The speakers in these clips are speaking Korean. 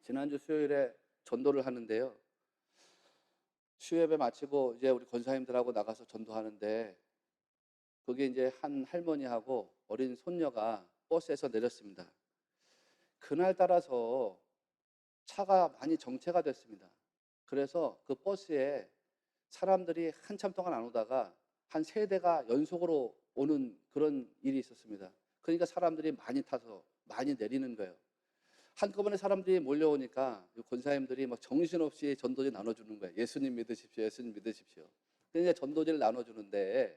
지난주 수요일에 전도를 하는데요. 수요예배 마치고 이제 우리 권사님들하고 나가서 전도하는데 거기 이제 한 할머니하고 어린 손녀가 버스에서 내렸습니다. 그날 따라서 차가 많이 정체가 됐습니다. 그래서 그 버스에 사람들이 한참 동안 안 오다가 한 세 대가 연속으로 오는 그런 일이 있었습니다. 그러니까 사람들이 많이 타서 많이 내리는 거예요. 한꺼번에 사람들이 몰려오니까 권사님들이 막 정신없이 전도지 나눠주는 거예요. 예수님 믿으십시오. 예수님 믿으십시오. 그래서 전도지를 나눠주는데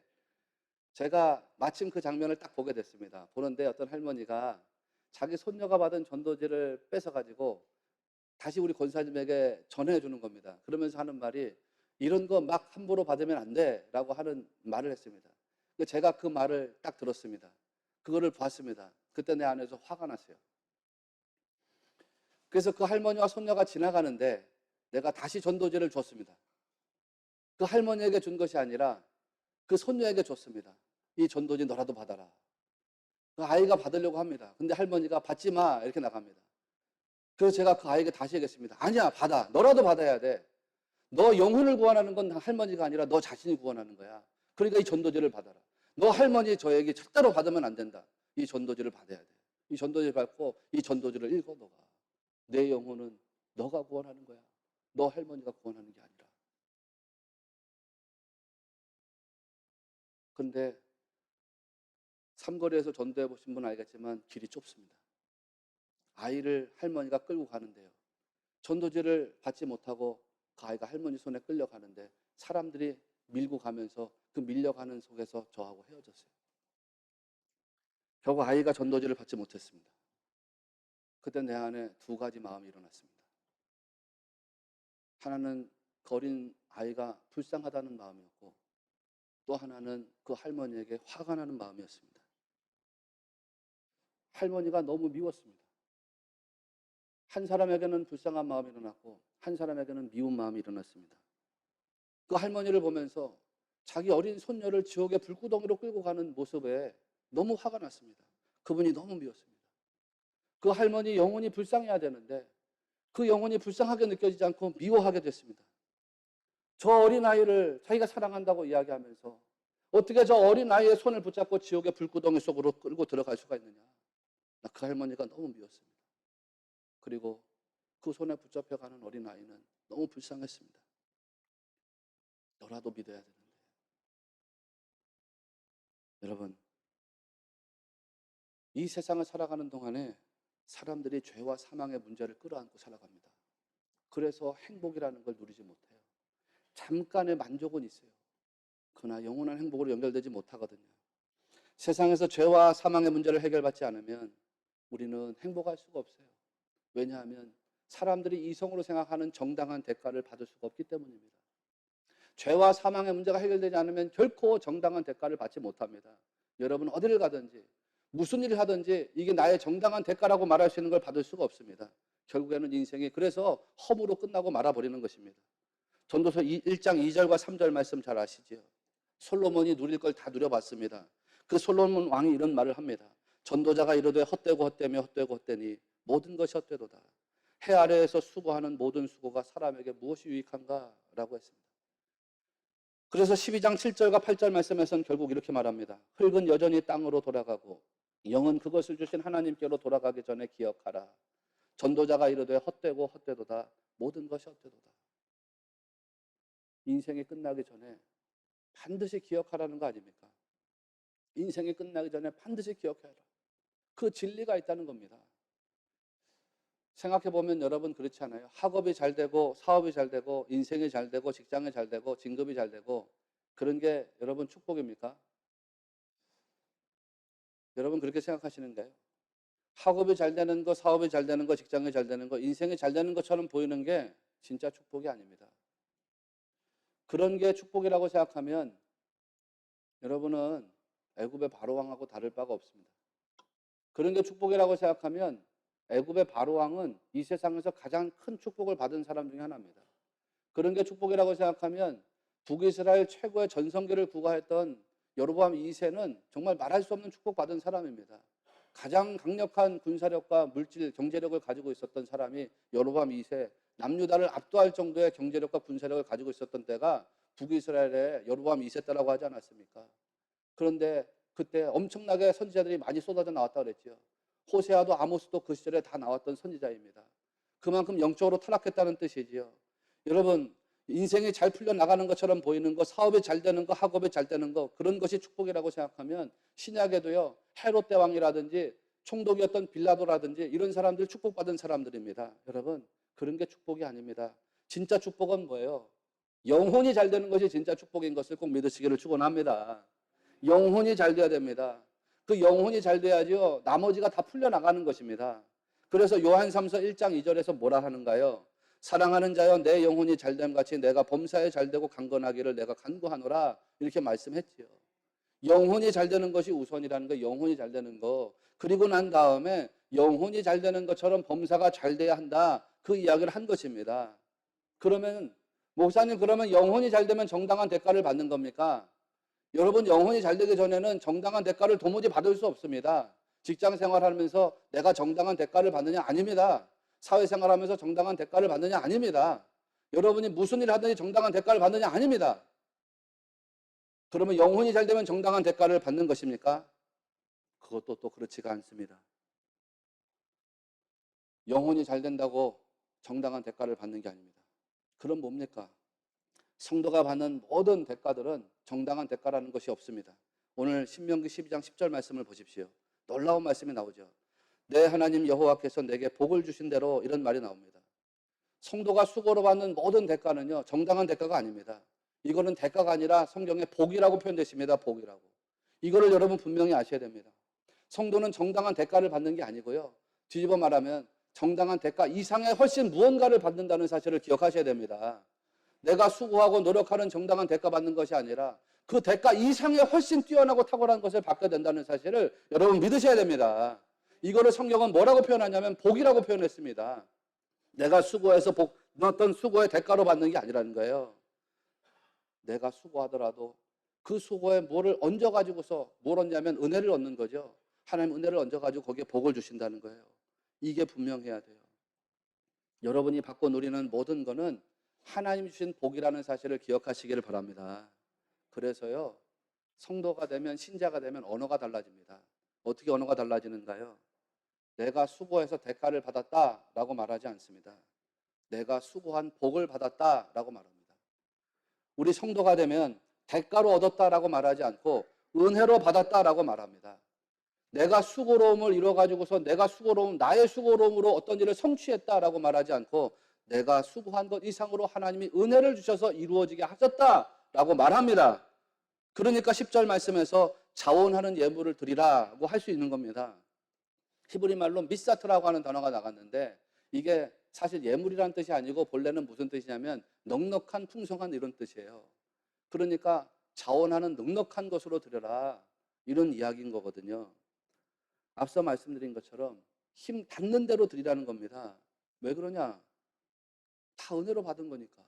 제가 마침 그 장면을 딱 보게 됐습니다. 보는데 어떤 할머니가 자기 손녀가 받은 전도지를 뺏어가지고 다시 우리 권사님에게 전해주는 겁니다. 그러면서 하는 말이 이런 거 막 함부로 받으면 안 돼 라고 하는 말을 했습니다. 제가 그 말을 딱 들었습니다. 그거를 봤습니다. 그때 내 안에서 화가 났어요. 그래서 그 할머니와 손녀가 지나가는데 내가 다시 전도지를 줬습니다. 그 할머니에게 준 것이 아니라 그 손녀에게 줬습니다. 이 전도지 너라도 받아라. 그 아이가 받으려고 합니다. 근데 할머니가 받지 마 이렇게 나갑니다. 그래서 제가 그 아이에게 다시 얘기했습니다. 아니야, 받아. 너라도 받아야 돼. 너 영혼을 구원하는 건 할머니가 아니라 너 자신이 구원하는 거야. 그러니까 이 전도지를 받아라. 너 할머니 저에게 절대로 받으면 안 된다. 이 전도지를 받아야 돼. 이 전도지를 받고 이 전도지를 읽어 너가. 내 영혼은 너가 구원하는 거야. 너 할머니가 구원하는 게 아니라. 그런데 삼거리에서 전도해 보신 분은 알겠지만 길이 좁습니다. 아이를 할머니가 끌고 가는데요. 전도지를 받지 못하고 그 아이가 할머니 손에 끌려가는데 사람들이 밀고 가면서 그 밀려가는 속에서 저하고 헤어졌어요. 결국 아이가 전도지를 받지 못했습니다. 그때 내 안에 두 가지 마음이 일어났습니다. 하나는 그 어린 아이가 불쌍하다는 마음이었고 또 하나는 그 할머니에게 화가 나는 마음이었습니다. 할머니가 너무 미웠습니다. 한 사람에게는 불쌍한 마음이 일어났고 한 사람에게는 미운 마음이 일어났습니다. 그 할머니를 보면서 자기 어린 손녀를 지옥의 불구덩이로 끌고 가는 모습에 너무 화가 났습니다. 그분이 너무 미웠습니다. 그 할머니 영혼이 불쌍해야 되는데 그 영혼이 불쌍하게 느껴지지 않고 미워하게 됐습니다. 저 어린아이를 자기가 사랑한다고 이야기하면서 어떻게 저 어린아이의 손을 붙잡고 지옥의 불구덩이 속으로 끌고 들어갈 수가 있느냐. 나 그 할머니가 너무 미웠습니다. 그리고 그 손에 붙잡혀가는 어린아이는 너무 불쌍했습니다. 너라도 믿어야 되는데. 여러분, 이 세상을 살아가는 동안에 사람들이 죄와 사망의 문제를 끌어안고 살아갑니다. 그래서 행복이라는 걸 누리지 못해요. 잠깐의 만족은 있어요. 그러나 영원한 행복으로 연결되지 못하거든요. 세상에서 죄와 사망의 문제를 해결받지 않으면 우리는 행복할 수가 없어요. 왜냐하면 사람들이 이성으로 생각하는 정당한 대가를 받을 수가 없기 때문입니다. 죄와 사망의 문제가 해결되지 않으면 결코 정당한 대가를 받지 못합니다. 여러분 어디를 가든지 무슨 일을 하든지 이게 나의 정당한 대가라고 말할 수 있는 걸 받을 수가 없습니다. 결국에는 인생이 그래서 허무로 끝나고 말아버리는 것입니다. 전도서 1장 2절과 3절 말씀 잘 아시죠? 솔로몬이 누릴 걸 다 누려봤습니다. 그 솔로몬 왕이 이런 말을 합니다. 전도자가 이르되 헛되고 헛되며 헛되고 헛되니 모든 것이 헛되도다. 해 아래에서 수고하는 모든 수고가 사람에게 무엇이 유익한가? 라고 했습니다. 그래서 12장 7절과 8절 말씀에서는 결국 이렇게 말합니다. 흙은 여전히 땅으로 돌아가고 영은 그것을 주신 하나님께로 돌아가기 전에 기억하라. 전도자가 이르되 헛되고 헛되도다. 모든 것이 헛되도다. 인생이 끝나기 전에 반드시 기억하라는 거 아닙니까? 인생이 끝나기 전에 반드시 기억해라. 그 진리가 있다는 겁니다. 생각해보면 여러분 그렇지 않아요? 학업이 잘 되고 사업이 잘 되고 인생이 잘 되고 직장이 잘 되고 진급이 잘 되고 그런 게 여러분 축복입니까? 여러분 그렇게 생각하시는가요? 학업이 잘 되는 거, 사업이 잘 되는 거, 직장이 잘 되는 거, 인생이 잘 되는 것처럼 보이는 게 진짜 축복이 아닙니다. 그런 게 축복이라고 생각하면 여러분은 애굽의 바로왕하고 다를 바가 없습니다. 그런 게 축복이라고 생각하면 애굽의 바로왕은 이 세상에서 가장 큰 축복을 받은 사람 중에 하나입니다. 그런 게 축복이라고 생각하면 북이스라엘 최고의 전성기를 구가했던 여로보암 2세는 정말 말할 수 없는 축복받은 사람입니다. 가장 강력한 군사력과 물질, 경제력을 가지고 있었던 사람이 여로보암 2세, 남유다를 압도할 정도의 경제력과 군사력을 가지고 있었던 때가 북이스라엘의 여로보암 2세 때라고 하지 않았습니까? 그런데 그때 엄청나게 선지자들이 많이 쏟아져 나왔다고 그랬죠. 호세아도 아모스도 그 시절에 다 나왔던 선지자입니다. 그만큼 영적으로 타락했다는 뜻이지요. 여러분, 인생이 잘 풀려나가는 것처럼 보이는 거, 사업이 잘 되는 거, 학업이 잘 되는 거, 그런 것이 축복이라고 생각하면 신약에도요, 헤롯 대왕이라든지 총독이었던 빌라도라든지 이런 사람들 축복받은 사람들입니다. 여러분, 그런 게 축복이 아닙니다. 진짜 축복은 뭐예요? 영혼이 잘 되는 것이 진짜 축복인 것을 꼭 믿으시기를 축원합니다. 영혼이 잘 돼야 됩니다. 그 영혼이 잘 돼야지요, 나머지가 다 풀려나가는 것입니다. 그래서 요한 3서 1장 2절에서 뭐라 하는가요? 사랑하는 자여 내 영혼이 잘됨 같이 내가 범사에 잘되고 강건하기를 내가 간구하노라, 이렇게 말씀했지요. 영혼이 잘 되는 것이 우선이라는 거, 영혼이 잘 되는 거. 그리고 난 다음에 영혼이 잘 되는 것처럼 범사가 잘 돼야 한다, 그 이야기를 한 것입니다. 그러면 목사님, 그러면 영혼이 잘 되면 정당한 대가를 받는 겁니까? 여러분, 영혼이 잘 되기 전에는 정당한 대가를 도무지 받을 수 없습니다. 직장 생활하면서 내가 정당한 대가를 받느냐? 아닙니다. 사회생활하면서 정당한 대가를 받느냐? 아닙니다. 여러분이 무슨 일 하든지 정당한 대가를 받느냐? 아닙니다. 그러면 영혼이 잘 되면 정당한 대가를 받는 것입니까? 그것도 또 그렇지가 않습니다. 영혼이 잘 된다고 정당한 대가를 받는 게 아닙니다. 그럼 뭡니까? 성도가 받는 모든 대가들은 정당한 대가라는 것이 없습니다. 오늘 신명기 12장 10절 말씀을 보십시오. 놀라운 말씀이 나오죠. 내 하나님 여호와께서 내게 복을 주신 대로, 이런 말이 나옵니다. 성도가 수고로 받는 모든 대가는요, 정당한 대가가 아닙니다. 이거는 대가가 아니라 성경에 복이라고 표현되십니다. 복이라고. 이거를 여러분 분명히 아셔야 됩니다. 성도는 정당한 대가를 받는 게 아니고요, 뒤집어 말하면 정당한 대가 이상의 훨씬 무언가를 받는다는 사실을 기억하셔야 됩니다. 내가 수고하고 노력하는 정당한 대가 받는 것이 아니라 그 대가 이상의 훨씬 뛰어나고 탁월한 것을 받게 된다는 사실을 여러분 믿으셔야 됩니다. 이거를 성경은 뭐라고 표현하냐면 복이라고 표현했습니다. 내가 수고해서 어떤 수고의 대가로 받는 게 아니라는 거예요. 내가 수고하더라도 그 수고에 뭐를 얹어가지고서 뭘 얻냐면 은혜를 얻는 거죠. 하나님 은혜를 얹어가지고 거기에 복을 주신다는 거예요. 이게 분명해야 돼요. 여러분이 받고 누리는 모든 거는 하나님 주신 복이라는 사실을 기억하시기를 바랍니다. 그래서요, 성도가 되면, 신자가 되면 언어가 달라집니다. 어떻게 언어가 달라지는가요? 내가 수고해서 대가를 받았다라고 말하지 않습니다. 내가 수고한 복을 받았다라고 말합니다. 우리 성도가 되면 대가로 얻었다라고 말하지 않고 은혜로 받았다라고 말합니다. 내가 수고로움을 이뤄가지고서 내가 나의 수고로움으로 어떤 일을 성취했다라고 말하지 않고 내가 수고한 것 이상으로 하나님이 은혜를 주셔서 이루어지게 하셨다라고 말합니다. 그러니까 10절 말씀에서 자원하는 예물을 드리라고 할 수 있는 겁니다. 히브리 말로 미사트라고 하는 단어가 나갔는데 이게 사실 예물이라는 뜻이 아니고 본래는 무슨 뜻이냐면 넉넉한, 풍성한, 이런 뜻이에요. 그러니까 자원하는 넉넉한 것으로 드려라, 이런 이야기인 거거든요. 앞서 말씀드린 것처럼 힘 닿는 대로 드리라는 겁니다. 왜 그러냐? 다 은혜로 받은 거니까.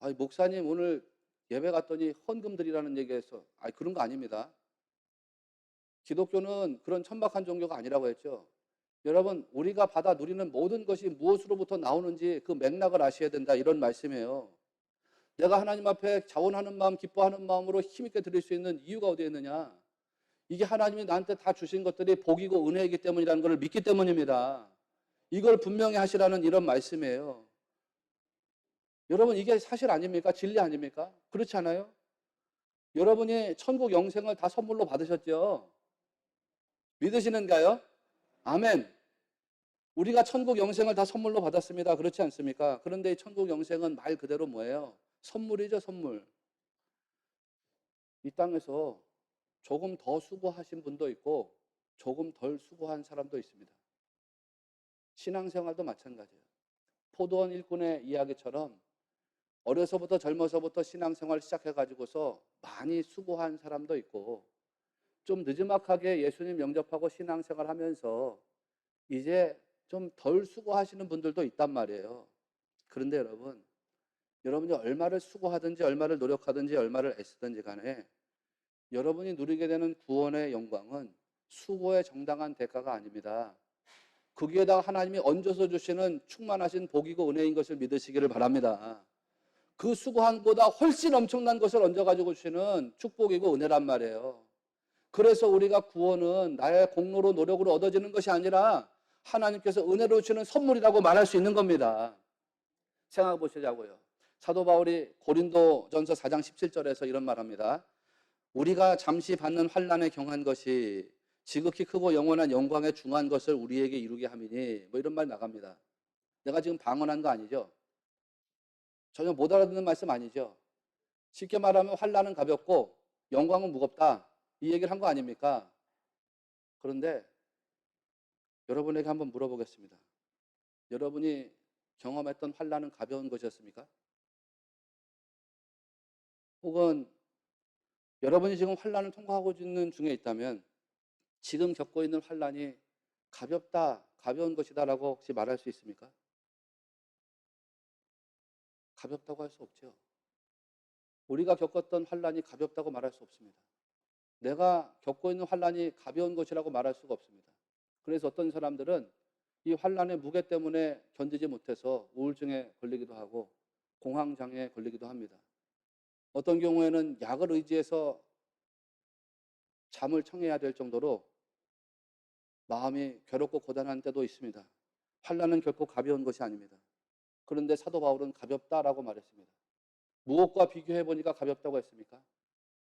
아니, 목사님 오늘 예배 갔더니 헌금 드리라는 얘기해서, 아니, 그런 거 아닙니다. 기독교는 그런 천박한 종교가 아니라고 했죠. 여러분, 우리가 받아 누리는 모든 것이 무엇으로부터 나오는지 그 맥락을 아셔야 된다, 이런 말씀이에요. 내가 하나님 앞에 자원하는 마음, 기뻐하는 마음으로 힘있게 드릴 수 있는 이유가 어디에 있느냐? 이게 하나님이 나한테 다 주신 것들이 복이고 은혜이기 때문이라는 것을 믿기 때문입니다. 이걸 분명히 하시라는 이런 말씀이에요. 여러분, 이게 사실 아닙니까? 진리 아닙니까? 그렇지 않아요? 여러분이 천국 영생을 다 선물로 받으셨죠? 믿으시는가요? 아멘. 우리가 천국 영생을 다 선물로 받았습니다. 그렇지 않습니까? 그런데 이 천국 영생은 말 그대로 뭐예요? 선물이죠, 선물. 이 땅에서 조금 더 수고하신 분도 있고 조금 덜 수고한 사람도 있습니다. 신앙생활도 마찬가지예요. 포도원 일꾼의 이야기처럼 어려서부터, 젊어서부터 신앙생활 시작해가지고서 많이 수고한 사람도 있고 좀 느지막하게 예수님 영접하고 신앙생활 하면서 이제 좀 덜 수고하시는 분들도 있단 말이에요. 그런데 여러분이 얼마를 수고하든지 얼마를 노력하든지 얼마를 애쓰든지 간에 여러분이 누리게 되는 구원의 영광은 수고의 정당한 대가가 아닙니다. 거기에다가 하나님이 얹어서 주시는 충만하신 복이고 은혜인 것을 믿으시기를 바랍니다. 그 수고한 것보다 훨씬 엄청난 것을 얹어가지고 주시는 축복이고 은혜란 말이에요. 그래서 우리가 구원은 나의 공로로 노력으로 얻어지는 것이 아니라 하나님께서 은혜로 주시는 선물이라고 말할 수 있는 겁니다. 생각해 보시자고요. 사도 바울이 고린도전서 4장 17절에서 이런 말합니다. 우리가 잠시 받는 환난에 경한 것이 지극히 크고 영원한 영광에 중한 것을 우리에게 이루게 함이니, 뭐 이런 말 나갑니다. 내가 지금 방언한 거 아니죠? 전혀 못 알아듣는 말씀 아니죠? 쉽게 말하면 환난은 가볍고 영광은 무겁다, 이 얘기를 한 거 아닙니까? 그런데 여러분에게 한번 물어보겠습니다. 여러분이 경험했던 환난은 가벼운 것이었습니까? 혹은 여러분이 지금 환난을 통과하고 있는 중에 있다면 지금 겪고 있는 환난이 가볍다, 가벼운 것이다라고 혹시 말할 수 있습니까? 가볍다고 할 수 없죠. 우리가 겪었던 환난이 가볍다고 말할 수 없습니다. 내가 겪고 있는 환난이 가벼운 것이라고 말할 수가 없습니다. 그래서 어떤 사람들은 이 환난의 무게 때문에 견디지 못해서 우울증에 걸리기도 하고 공황장애에 걸리기도 합니다. 어떤 경우에는 약을 의지해서 잠을 청해야 될 정도로 마음이 괴롭고 고단한 때도 있습니다. 환난은 결코 가벼운 것이 아닙니다. 그런데 사도 바울은 가볍다라고 말했습니다. 무엇과 비교해 보니까 가볍다고 했습니까?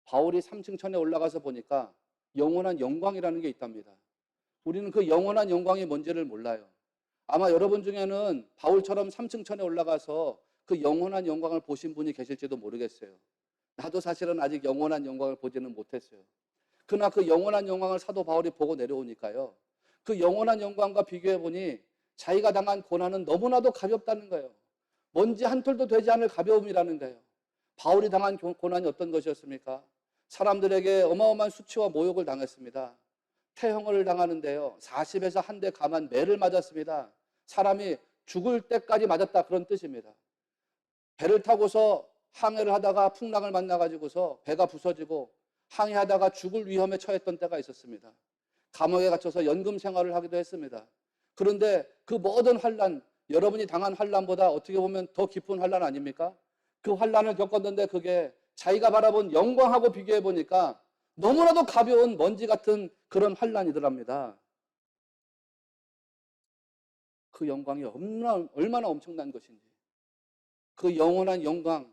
바울이 3층 천에 올라가서 보니까 영원한 영광이라는 게 있답니다. 우리는 그 영원한 영광이 뭔지를 몰라요. 아마 여러분 중에는 바울처럼 3층 천에 올라가서 그 영원한 영광을 보신 분이 계실지도 모르겠어요. 나도 사실은 아직 영원한 영광을 보지는 못했어요. 그러나 그 영원한 영광을 사도 바울이 보고 내려오니까요, 그 영원한 영광과 비교해 보니 자기가 당한 고난은 너무나도 가볍다는 거예요. 먼지 한 톨도 되지 않을 가벼움이라는 거예요. 바울이 당한 고난이 어떤 것이었습니까? 사람들에게 어마어마한 수치와 모욕을 당했습니다. 태형을 당하는데요, 40에서 한 대 감한 매를 맞았습니다. 사람이 죽을 때까지 맞았다, 그런 뜻입니다. 배를 타고서 항해를 하다가 풍랑을 만나가지고서 배가 부서지고 항해하다가 죽을 위험에 처했던 때가 있었습니다. 감옥에 갇혀서 연금 생활을 하기도 했습니다. 그런데 그 모든 환난, 여러분이 당한 환난보다 어떻게 보면 더 깊은 환난 아닙니까? 그 환난을 겪었는데 그게 자기가 바라본 영광하고 비교해 보니까 너무나도 가벼운 먼지 같은 그런 환난이더랍니다. 그 영광이 얼마나 엄청난 것인지, 그 영원한 영광,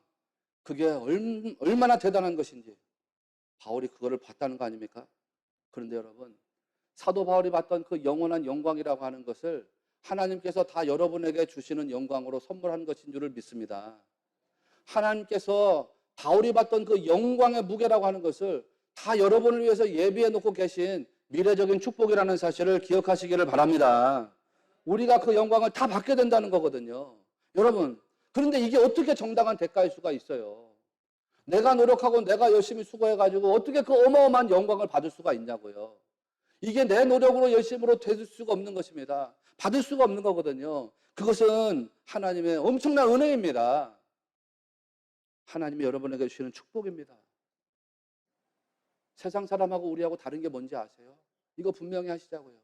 그게 얼마나 대단한 것인지 바울이 그거를 봤다는 거 아닙니까? 그런데 여러분, 사도 바울이 봤던 그 영원한 영광이라고 하는 것을 하나님께서 다 여러분에게 주시는 영광으로 선물한 것인 줄을 믿습니다. 하나님께서 바울이 봤던 그 영광의 무게라고 하는 것을 다 여러분을 위해서 예비해 놓고 계신 미래적인 축복이라는 사실을 기억하시기를 바랍니다. 우리가 그 영광을 다 받게 된다는 거거든요. 여러분, 그런데 이게 어떻게 정당한 대가일 수가 있어요? 내가 노력하고 내가 열심히 수고해가지고 어떻게 그 어마어마한 영광을 받을 수가 있냐고요. 이게 내 노력으로 열심으로 될 수가 없는 것입니다. 받을 수가 없는 거거든요. 그것은 하나님의 엄청난 은혜입니다. 하나님이 여러분에게 주시는 축복입니다. 세상 사람하고 우리하고 다른 게 뭔지 아세요? 이거 분명히 하시자고요.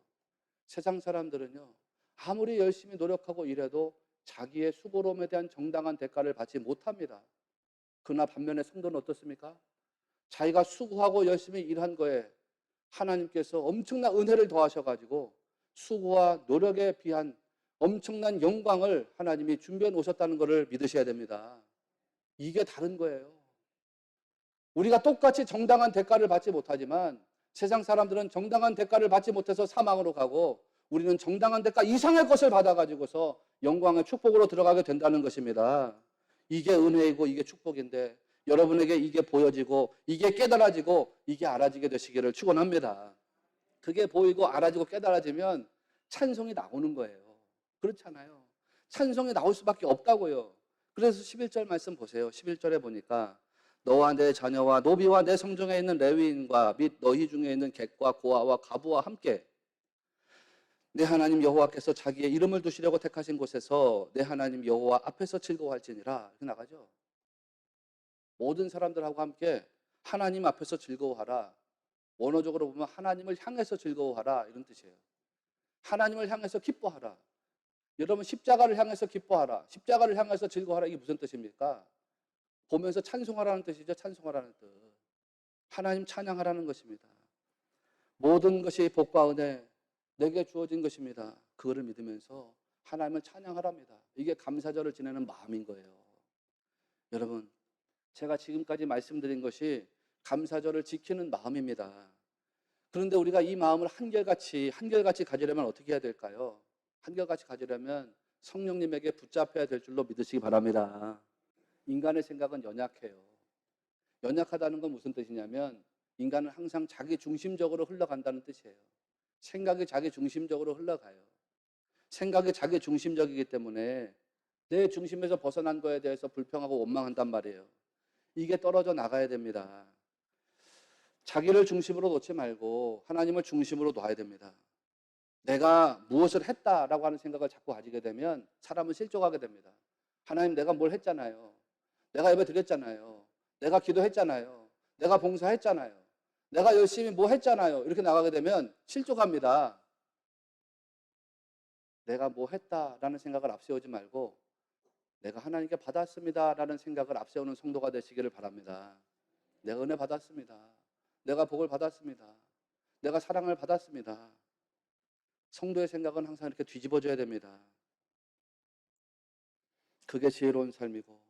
세상 사람들은요, 아무리 열심히 노력하고 일해도 자기의 수고로움에 대한 정당한 대가를 받지 못합니다. 그러나 반면에 성도는 어떻습니까? 자기가 수고하고 열심히 일한 거에 하나님께서 엄청난 은혜를 더하셔가지고 수고와 노력에 비한 엄청난 영광을 하나님이 준비해 놓으셨다는 것을 믿으셔야 됩니다. 이게 다른 거예요. 우리가 똑같이 정당한 대가를 받지 못하지만 세상 사람들은 정당한 대가를 받지 못해서 사망으로 가고 우리는 정당한 대가 이상의 것을 받아가지고서 영광의 축복으로 들어가게 된다는 것입니다. 이게 은혜이고 이게 축복인데 여러분에게 이게 보여지고 이게 깨달아지고 이게 알아지게 되시기를 축원합니다. 그게 보이고 알아지고 깨달아지면 찬송이 나오는 거예요. 그렇잖아요. 찬송이 나올 수밖에 없다고요. 그래서 11절 말씀 보세요. 11절에 보니까 너와 내 자녀와 노비와 내 성중에 있는 레위인과 및 너희 중에 있는 객과 고아와 과부와 함께 내 하나님 여호와께서 자기의 이름을 두시려고 택하신 곳에서 내 하나님 여호와 앞에서 즐거워할지니라. 이렇게 나가죠. 모든 사람들하고 함께 하나님 앞에서 즐거워하라. 원어적으로 보면 하나님을 향해서 즐거워하라 이런 뜻이에요. 하나님을 향해서 기뻐하라. 여러분 십자가를 향해서 기뻐하라. 십자가를 향해서 즐거워하라. 이게 무슨 뜻입니까? 보면서 찬송하라는 뜻이죠. 찬송하라는 뜻. 하나님 찬양하라는 것입니다. 모든 것이 복과 은혜 내게 주어진 것입니다. 그거를 믿으면서 하나님을 찬양하랍니다. 이게 감사절을 지내는 마음인 거예요. 여러분, 제가 지금까지 말씀드린 것이 감사절을 지키는 마음입니다. 그런데 우리가 이 마음을 한결같이 가지려면 어떻게 해야 될까요? 한결같이 가지려면 성령님에게 붙잡혀야 될 줄로 믿으시기 바랍니다. 인간의 생각은 연약해요. 연약하다는 건 무슨 뜻이냐면 인간은 항상 자기 중심적으로 흘러간다는 뜻이에요. 생각이 자기 중심적으로 흘러가요. 생각이 자기 중심적이기 때문에 내 중심에서 벗어난 거에 대해서 불평하고 원망한단 말이에요. 이게 떨어져 나가야 됩니다. 자기를 중심으로 놓지 말고 하나님을 중심으로 놔야 됩니다. 내가 무엇을 했다라고 하는 생각을 자꾸 가지게 되면 사람은 실족하게 됩니다. 하나님 내가 뭘 했잖아요. 내가 예배 드렸잖아요. 내가 기도했잖아요. 내가 봉사했잖아요. 내가 열심히 뭐 했잖아요. 이렇게 나가게 되면 실족합니다. 내가 뭐 했다라는 생각을 앞세우지 말고 내가 하나님께 받았습니다라는 생각을 앞세우는 성도가 되시기를 바랍니다. 내가 은혜 받았습니다. 내가 복을 받았습니다. 내가 사랑을 받았습니다. 성도의 생각은 항상 이렇게 뒤집어져야 됩니다. 그게 지혜로운 삶이고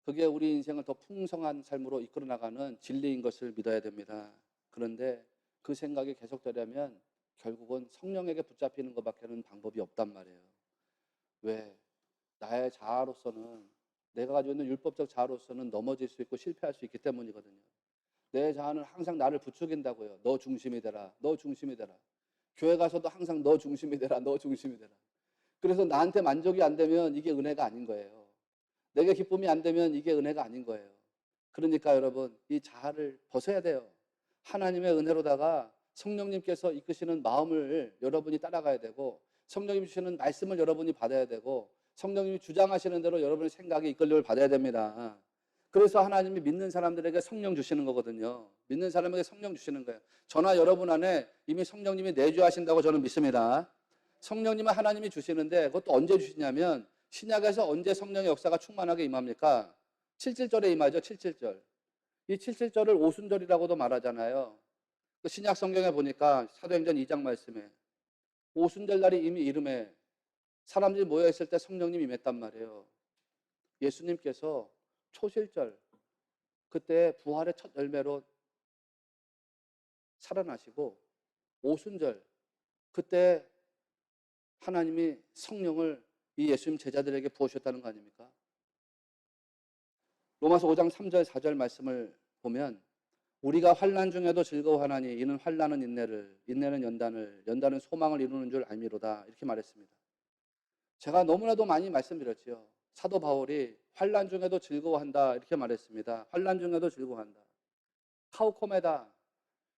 그게 우리 인생을 더 풍성한 삶으로 이끌어 나가는 진리인 것을 믿어야 됩니다. 그런데 그 생각이 계속되려면 결국은 성령에게 붙잡히는 것밖에는 방법이 없단 말이에요. 왜? 나의 자아로서는 내가 가지고 있는 율법적 자아로서는 넘어질 수 있고 실패할 수 있기 때문이거든요. 내 자아는 항상 나를 부추긴다고요. 너 중심이 되라. 너 중심이 되라. 교회 가서도 항상 너 중심이 되라. 너 중심이 되라. 그래서 나한테 만족이 안 되면 이게 은혜가 아닌 거예요. 내게 기쁨이 안 되면 이게 은혜가 아닌 거예요. 그러니까 여러분 이 자아를 벗어야 돼요. 하나님의 은혜로다가 성령님께서 이끄시는 마음을 여러분이 따라가야 되고 성령님 주시는 말씀을 여러분이 받아야 되고 성령님이 주장하시는 대로 여러분의 생각이 이끌림을 받아야 됩니다. 그래서 하나님이 믿는 사람들에게 성령 주시는 거거든요. 믿는 사람에게 성령 주시는 거예요. 저나 여러분 안에 이미 성령님이 내주하신다고 저는 믿습니다. 성령님은 하나님이 주시는데 그것도 언제 주시냐면 신약에서 언제 성령의 역사가 충만하게 임합니까? 7.7절에 임하죠. 7.7절. 이 7.7절을 오순절이라고도 말하잖아요. 그 신약 성경에 보니까 사도행전 2장 말씀에 오순절 날이 이미 이름에 사람들이 모여있을 때 성령님이 임했단 말이에요. 예수님께서 초실절 그때 부활의 첫 열매로 살아나시고 오순절 그때 하나님이 성령을 이 예수님 제자들에게 부으셨다는 거 아닙니까? 로마서 5장 3절 4절 말씀을 보면 우리가 환난 중에도 즐거워하나니 이는 환난은 인내를 인내는 연단을 연단은 소망을 이루는 줄 알미로다 이렇게 말했습니다. 제가 너무나도 많이 말씀드렸지요. 사도 바울이 환난 중에도 즐거워한다 이렇게 말했습니다. 환난 중에도 즐거워한다. 카우코메다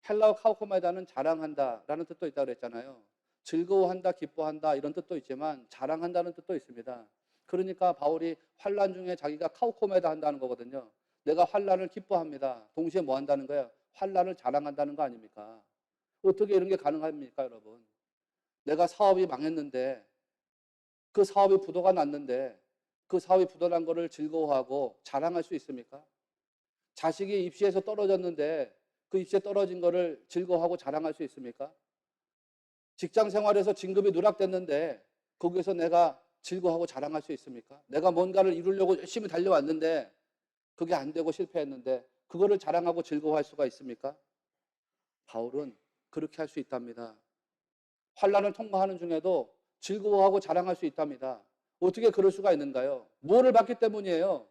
헬라어 카우코메다는 자랑한다 라는 뜻도 있다고 그랬잖아요. 즐거워한다 기뻐한다 이런 뜻도 있지만 자랑한다는 뜻도 있습니다. 그러니까 바울이 환난 중에 자기가 카우코메다 한다는 거거든요. 내가 환난을 기뻐합니다. 동시에 뭐 한다는 거예요? 환난을 자랑한다는 거 아닙니까? 어떻게 이런 게 가능합니까 여러분? 내가 사업이 망했는데 그 사업이 부도가 났는데 그 사업이 부도난 거를 즐거워하고 자랑할 수 있습니까? 자식이 입시에서 떨어졌는데 그 입시에 떨어진 거를 즐거워하고 자랑할 수 있습니까? 직장 생활에서 진급이 누락됐는데 거기에서 내가 즐거워하고 자랑할 수 있습니까? 내가 뭔가를 이루려고 열심히 달려왔는데 그게 안 되고 실패했는데 그거를 자랑하고 즐거워할 수가 있습니까? 바울은 그렇게 할 수 있답니다. 환난을 통과하는 중에도 즐거워하고 자랑할 수 있답니다. 어떻게 그럴 수가 있는가요? 무엇을 받기 때문이에요?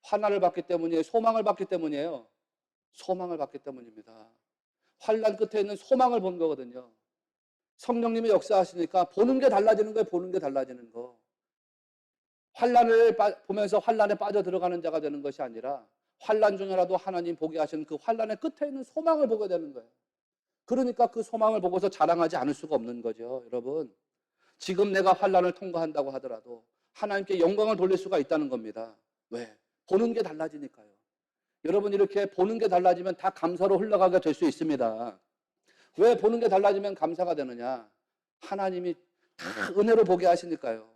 환난을 받기 때문이에요? 소망을 받기 때문이에요? 소망을 받기 때문입니다. 환난 끝에 있는 소망을 본 거거든요. 성령님이 역사하시니까 보는 게 달라지는 거예요. 보는 게 달라지는 거. 환난을 보면서 환난에 빠져 들어가는 자가 되는 것이 아니라 환난 중에라도 하나님 보게 하시는 그 환난의 끝에 있는 소망을 보게 되는 거예요. 그러니까 그 소망을 보고서 자랑하지 않을 수가 없는 거죠. 여러분 지금 내가 환난을 통과한다고 하더라도 하나님께 영광을 돌릴 수가 있다는 겁니다. 왜? 보는 게 달라지니까요. 여러분 이렇게 보는 게 달라지면 다 감사로 흘러가게 될 수 있습니다. 왜 보는 게 달라지면 감사가 되느냐? 하나님이 다 은혜로 보게 하시니까요.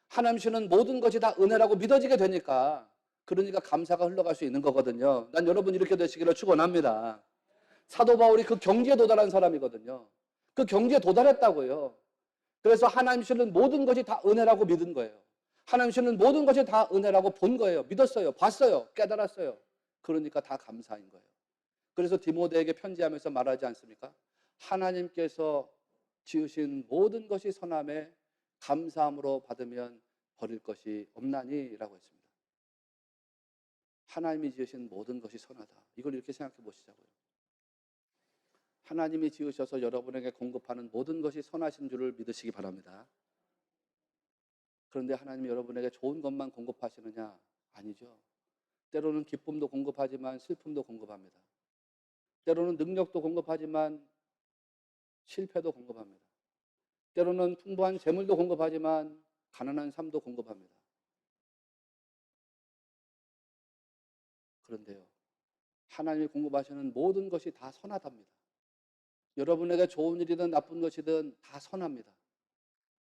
하나님 주시는 모든 것이 다 은혜라고 믿어지게 되니까, 그러니까 감사가 흘러갈 수 있는 거거든요. 난 여러분 이렇게 되시기를 축원합니다. 사도 바울이 그 경지에 도달한 사람이거든요. 그 경지에 도달했다고요. 그래서 하나님 주시는 모든 것이 다 은혜라고 믿은 거예요. 하나님 주시는 모든 것이 다 은혜라고 본 거예요. 믿었어요. 봤어요. 깨달았어요. 그러니까 다 감사인 거예요. 그래서 디모데에게 편지하면서 말하지 않습니까? 하나님께서 지으신 모든 것이 선함에 감사함으로 받으면 버릴 것이 없나니 라고 했습니다. 하나님이 지으신 모든 것이 선하다. 이걸 이렇게 생각해 보시자고요. 하나님이 지으셔서 여러분에게 공급하는 모든 것이 선하신 줄을 믿으시기 바랍니다. 그런데 하나님이 여러분에게 좋은 것만 공급하시느냐? 아니죠. 때로는 기쁨도 공급하지만 슬픔도 공급합니다. 때로는 능력도 공급하지만 실패도 공급합니다. 때로는 풍부한 재물도 공급하지만 가난한 삶도 공급합니다. 그런데요, 하나님이 공급하시는 모든 것이 다 선하답니다. 여러분에게 좋은 일이든 나쁜 것이든 다 선합니다.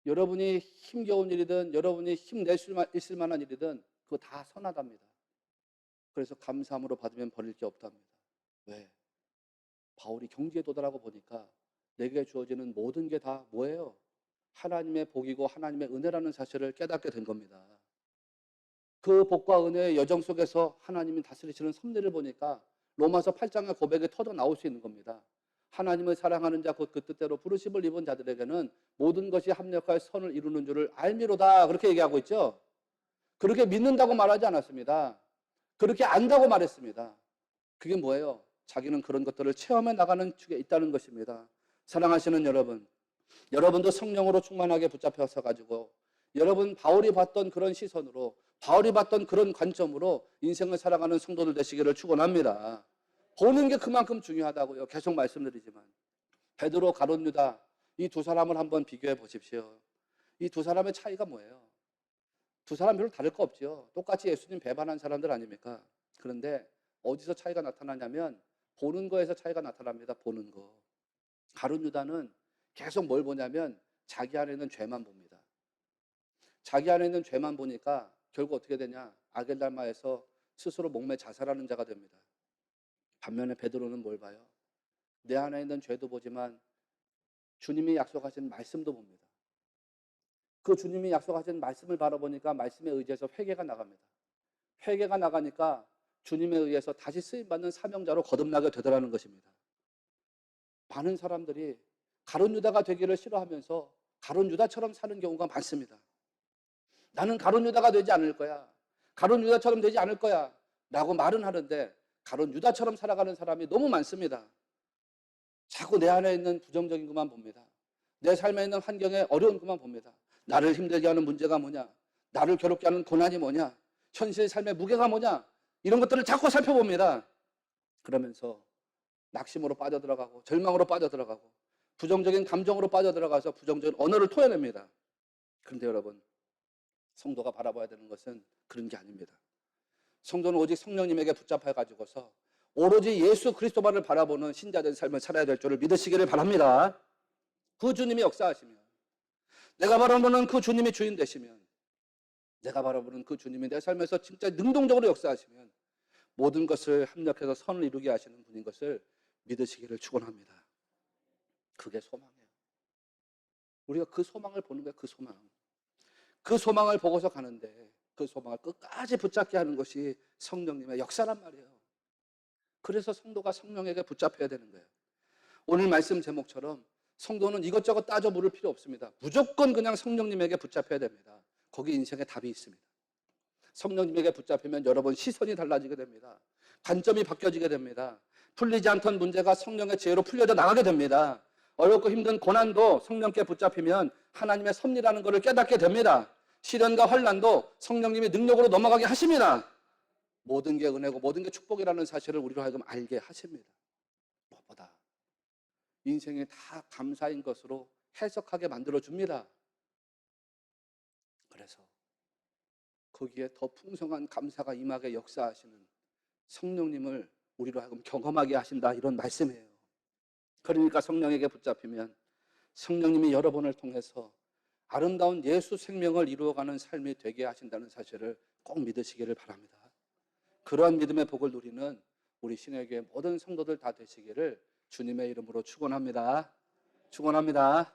여러분이 힘겨운 일이든 여러분이 힘낼 수 있을 만한 일이든 그거 다 선하답니다. 그래서 감사함으로 받으면 버릴 게 없답니다. 왜? 바울이 경지에 도달하고 보니까 내게 주어지는 모든 게 다 뭐예요? 하나님의 복이고 하나님의 은혜라는 사실을 깨닫게 된 겁니다. 그 복과 은혜의 여정 속에서 하나님이 다스리시는 섭리를 보니까 로마서 8장의 고백이 터져 나올 수 있는 겁니다. 하나님을 사랑하는 자 곧 그 뜻대로 부르심을 입은 자들에게는 모든 것이 합력하여 선을 이루는 줄을 알미로다. 그렇게 얘기하고 있죠. 그렇게 믿는다고 말하지 않았습니다. 그렇게 안다고 말했습니다. 그게 뭐예요? 자기는 그런 것들을 체험해 나가는 축에 있다는 것입니다. 사랑하시는 여러분, 여러분도 성령으로 충만하게 붙잡혀서 가지고 여러분 바울이 봤던 그런 시선으로, 바울이 봤던 그런 관점으로 인생을 살아가는 성도들 되시기를 축원합니다. 보는 게 그만큼 중요하다고요. 계속 말씀드리지만 베드로, 가룟 유다, 이 두 사람을 한번 비교해 보십시오. 이 두 사람의 차이가 뭐예요? 두 사람 별로 다를 거 없죠. 똑같이 예수님 배반한 사람들 아닙니까? 그런데 어디서 차이가 나타나냐면 보는 거에서 차이가 나타납니다. 보는 거. 가룟 유다는 계속 뭘 보냐면 자기 안에 있는 죄만 봅니다. 자기 안에 있는 죄만 보니까 결국 어떻게 되냐? 아겔달마에서 스스로 목매 자살하는 자가 됩니다. 반면에 베드로는 뭘 봐요? 내 안에 있는 죄도 보지만 주님이 약속하신 말씀도 봅니다. 그 주님이 약속하신 말씀을 바라보니까 말씀에 의지해서 회개가 나갑니다. 회개가 나가니까 주님에 의해서 다시 쓰임받는 사명자로 거듭나게 되더라는 것입니다. 많은 사람들이 가룟 유다가 되기를 싫어하면서 가룟 유다처럼 사는 경우가 많습니다. 나는 가룟 유다가 되지 않을 거야. 가룟 유다처럼 되지 않을 거야. 라고 말은 하는데 가룟 유다처럼 살아가는 사람이 너무 많습니다. 자꾸 내 안에 있는 부정적인 것만 봅니다. 내 삶에 있는 환경에 어려운 것만 봅니다. 나를 힘들게 하는 문제가 뭐냐? 나를 괴롭게 하는 고난이 뭐냐? 현실 삶의 무게가 뭐냐? 이런 것들을 자꾸 살펴봅니다. 그러면서 낙심으로 빠져들어가고 절망으로 빠져들어가고 부정적인 감정으로 빠져들어가서 부정적인 언어를 토해냅니다. 그런데 여러분, 성도가 바라봐야 되는 것은 그런 게 아닙니다. 성도는 오직 성령님에게 붙잡혀 가지고서 오로지 예수 그리스도만을 바라보는 신자된 삶을 살아야 될 줄을 믿으시기를 바랍니다. 그 주님이 역사하시면, 내가 바라보는 그 주님이 주인 되시면, 내가 바라보는 그 주님이 내 삶에서 진짜 능동적으로 역사하시면 모든 것을 합력해서 선을 이루게 하시는 분인 것을 믿으시기를 축원합니다. 그게 소망이에요. 우리가 그 소망을 보는 거예요. 그 소망. 그 소망을 보고서 가는데 그 소망을 끝까지 붙잡게 하는 것이 성령님의 역사란 말이에요. 그래서 성도가 성령에게 붙잡혀야 되는 거예요. 오늘 말씀 제목처럼 성도는 이것저것 따져 물을 필요 없습니다. 무조건 그냥 성령님에게 붙잡혀야 됩니다. 거기 인생에 답이 있습니다. 성령님에게 붙잡히면 여러분 시선이 달라지게 됩니다. 관점이 바뀌어지게 됩니다. 풀리지 않던 문제가 성령의 지혜로 풀려져 나가게 됩니다. 어렵고 힘든 고난도 성령께 붙잡히면 하나님의 섭리라는 것을 깨닫게 됩니다. 시련과 환난도 성령님이 능력으로 넘어가게 하십니다. 모든 게 은혜고 모든 게 축복이라는 사실을 우리로 하여금 알게 하십니다. 무엇보다 인생이 다 감사인 것으로 해석하게 만들어줍니다. 그래서 거기에 더 풍성한 감사가 임하게 역사하시는 성령님을 우리로 하여금 경험하게 하신다, 이런 말씀이에요. 그러니까 성령에게 붙잡히면 성령님이 여러분을 통해서 아름다운 예수 생명을 이루어가는 삶이 되게 하신다는 사실을 꼭 믿으시기를 바랍니다. 그러한 믿음의 복을 누리는 우리 신약교회 모든 성도들 다 되시기를 주님의 이름으로 축원합니다. 축원합니다.